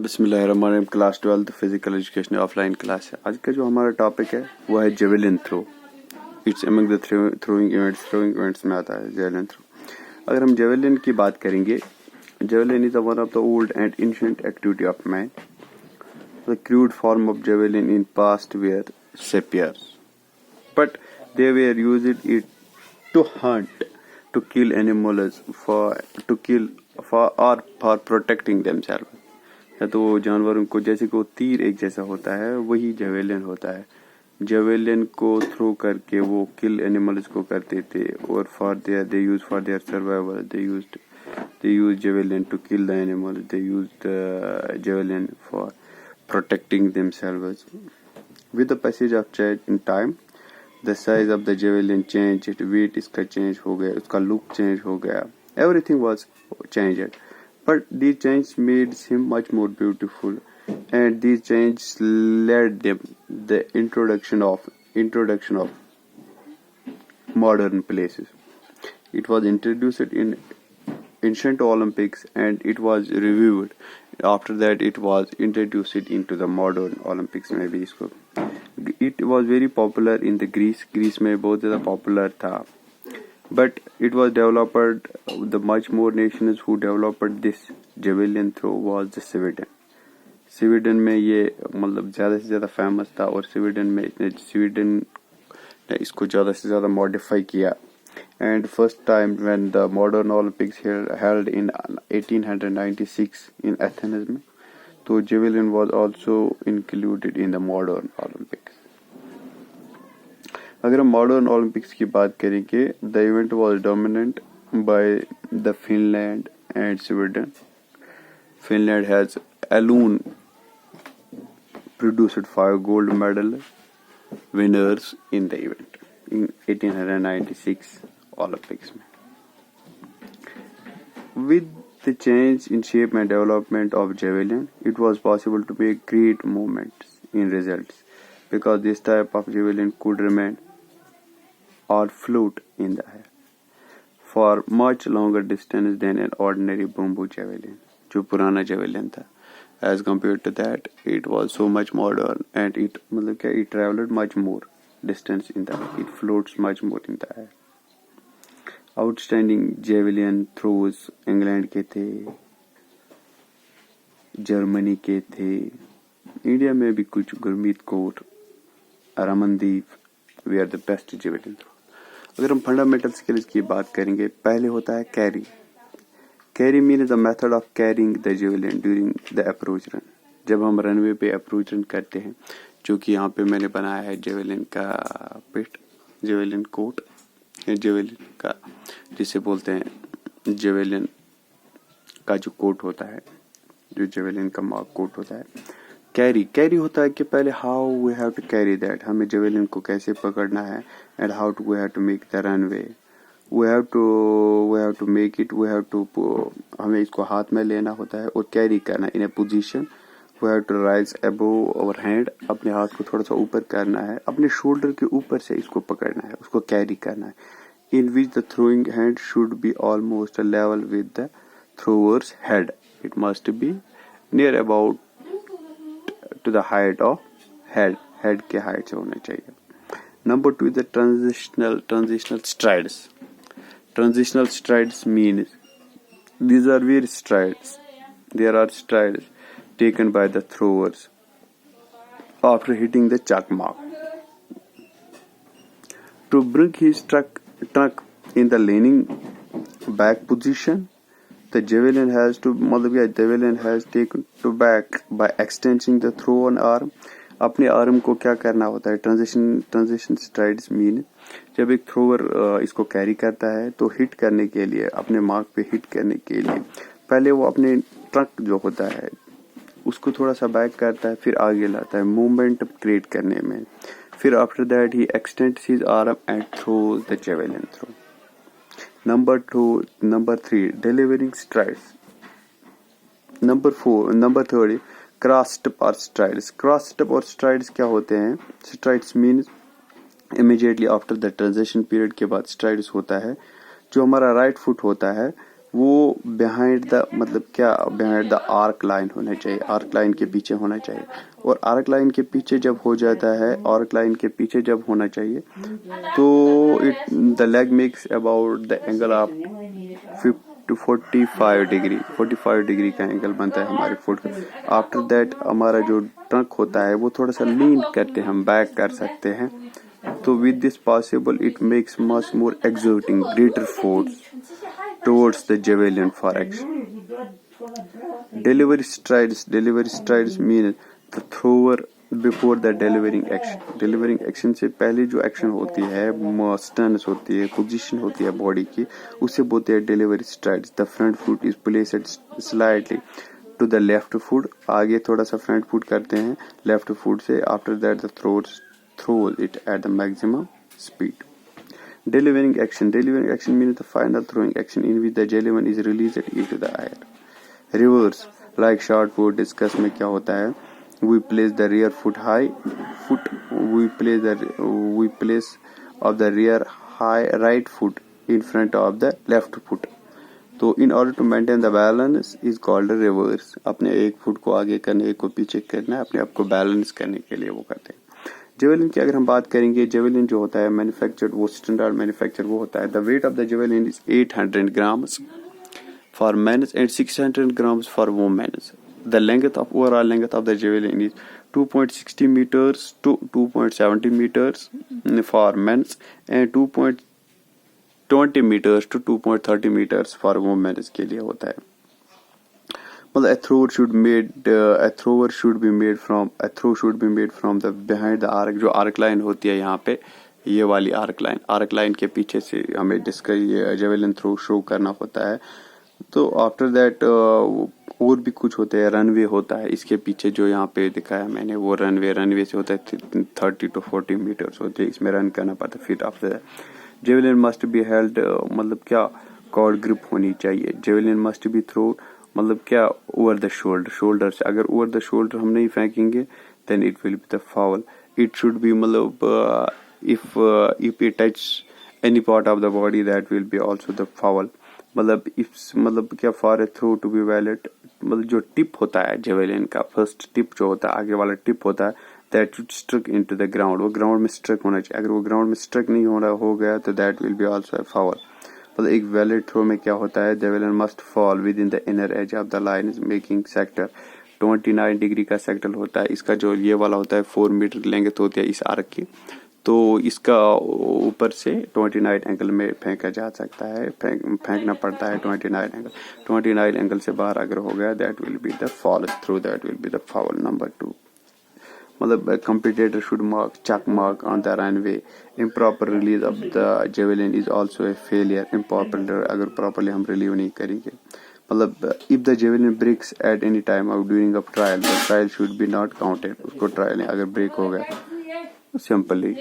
बिस्मिल्लाहिर्रहमानिर्रहीम। Class 12 physical education offline class है। आज का जो हमारा टॉपिक है वो है javelin throw. It's among the throwing events में आता है जेवलिन थ्रो। अगर हम जेवलिन की बात करेंगे, javelin is one of the old and ancient activity of man. The crude form of javelin in past where sapiens, but they were used it to hunt, to kill animals, for protecting themselves. या तो जानवरों को, जैसे कि वो तीर एक जैसा होता है, वही जेवेलिन होता है। जेवेलिन को थ्रो करके वो किल एनिमल्स को करते थे, और they use for their survival, they use javelin to kill the animals, they use javelin for protecting themselves. With the passage of time the size of the javelin change, weight इसका change हो गया, उसका look change हो गया, everything was changed. But these changes made him much more beautiful, and these changes led them the introduction of modern places. It was introduced in ancient Olympics, and it was reviewed. After that, it was introduced into the modern Olympics. Maybe it was very popular in the Greece में बहुत ज़्यादा popular था. But it was developed, the much more nations who developed this javelin throw was the Sweden. Sweden में ये मतलब ज़्यादा से ज़्यादा फेमस था, और स्वीडन ने इसको ज़्यादा से ज़्यादा मॉडिफाई किया. And first time when the modern Olympics held in 1896 in Athens में, तो javelin was also included in the modern Olympics. अगर हम मॉडर्न ओलंपिक्स की बात करेंगे, the event was dominate by the Finland and Sweden. Finland has alone produced 5 gold medal winners in the event in 1896 Olympics. With the change in shape and development of javelin, it was possible to make great movements in results, because this type of javelin could remain or float in the air for much longer distance than an ordinary bamboo javelin, जो पुराना javelin था. As compared to that, it was so much modern, and it traveled much more distance in the air. It floats much more in the air. Outstanding javelin throws England के थे, Germany के थे, India में भी कुछ Gurmeet Kaur, Ramandeep, we are the best javelin throw. अगर हम fundamental skills की बात करेंगे, पहले होता है carry. Carry mean the method of carrying the javelin during the approach run. जब हम रनवे पे अप्रोच रन करते हैं, जो कि यहाँ पे मैंने बनाया है जेवलिन का पिट, जेवलिन कोट, जेवलिन का जिसे बोलते हैं जेवलिन का जो कोट होता है, जो जेवलिन का मार्क कोट होता है. कैरी होता है कि पहले how we have to carry that, हमें जेवलिन को कैसे पकड़ना है, and how to we have to make the runway, we have to make it, हमें इसको हाथ में लेना होता है और कैरी करना in a position. We have to raise above our hand, अपने हाथ को थोड़ा सा ऊपर करना है, अपने शोल्डर के ऊपर से इसको पकड़ना है, उसको कैरी करना है. In which the throwing hand should be almost level with the thrower's head. It must be near about to the height of head के height से होने चाहिए. Number 2 is the transitional strides. Transitional strides means these are where strides. There are strides taken by the throwers after hitting the chalk mark. To bring his truck in the leaning back position, the javelin has taken to back by extending the thrown arm. अपने arm को क्या करना होता है, transition strides mean जब एक thrower इसको carry करता है, तो हिट करने के लिए, अपने मार्क पे हिट करने के लिए पहले वो अपने ट्रक जो होता है उसको थोड़ा सा बैक करता है, फिर आगे लाता है मूवमेंट क्रिएट करने में. फिर after that he extends his arm and throws the javelin throw. Number 3, delivering strides. Number 3, cross step or strides. Cross step और strides क्या होते हैं? Strides means immediately after the transition period के बाद strides होता है. जो हमारा राइट फुट होता है, वो बिहाइंड द मतलब क्या बिहाइंड द आर्क लाइन होना चाहिए, आर्क लाइन के पीछे होना चाहिए। और आर्क लाइन के पीछे जब हो जाता है, आर्क लाइन के पीछे जब होना चाहिए तो it the leg makes about the angle of 45 degree 45 degree का एंगल बनता है हमारे फुट का। आफ्टर दैट हमारा जो ट्रंक होता है वो थोड़ा सा लीन करके हम बैक कर सकते हैं। तो with this possible it makes much more exerting greater force towards the javelin for action. Delivery strides mean the thrower before the delivering action. Delivering action से पहले जो action होती है, stance होती है, position होती है body की, उसे बोलते हैं delivery strides. The front foot is placed slightly to the left foot. आगे थोड़ा सा front foot करते हैं left foot से. After that the throws it at the maximum speed. Delivering action means the final throwing action in which the javelin is released into the air. Reverse, like shot put discuss में क्या होता है, we place the rear foot high, we place of the rear high right foot in front of the left foot. तो in order to maintain the balance is called a reverse. अपने एक foot को आगे करने, एक को पीछे करना, अपने आप को बैलेंस करने के लिए वो करते हैं। जेवेलिन की अगर हम बात करेंगे, जेवेलिन जो होता है मैन्युफैक्चर्ड, वो स्टैंडर्ड मैन्युफैक्चर वो होता है। The weight of the javelin is 800 grams for men's and 600 grams for women's. The length of overall length of the javelin is 2.60 meters to 2.70 meters for men's and 2.20 meters to 2.30 meters for women's के लिए होता है। मतलब a throw should be made from the behind the arc. जो arc line होती है यहाँ पे, ये वाली आर्क लाइन के पीछे से हमें ये जेवेलिन थ्रो शो करना होता है। तो आफ्टर दैट और भी कुछ होते हैं, रनवे होता है इसके पीछे जो यहाँ पे दिखाया मैंने, वो रनवे से होता है 30 to 40 meters होते हैं, इसमें रन करना पड़ता है। फिर after that javelin must be held, मतलब क्या कॉर्ड ग्रिप होनी चाहिए। जेवेलिन मस्ट बी थ्रो मतलब क्या ओवर द शोल्डर से, अगर ओवर द शोल्डर हम नहीं फेंकेंगे then it will be the foul. It should be मतलब if it touch any part of the body that will be also the foul. मतलब if मतलब क्या for a throw to be valid, मतलब जो tip होता है javelin का, first tip जो होता है, आगे वाला टिप होता है, that should struck into the ground, वो ग्राउंड में स्ट्रक होना चाहिए। अगर वो ग्राउंड में स्ट्रक नहीं हो गया तो that will be also a foul. मतलब एक वैलिड थ्रो में क्या होता है, javelin must fall with in the inner as of the line making sector 29 degree का सेक्टर होता है। इसका जो ये वाला होता है 4 मीटर लेंथ होती है इस आर्क की, तो इसका ऊपर से 29 एंगल में फेंका जा सकता है, फेंकना पड़ता है 29 एंगल से बाहर अगर हो गया that will be the false throw, that will be the foul number 2। मतलब competitor should chuck mark on the runway. Improper release of the javelin is also a failure. Improper अगर properly हम relieve नहीं करेंगे, मतलब if the javelin breaks at any time or during a trial, the trial should be not counted. उसको trial अगर break हो गया simply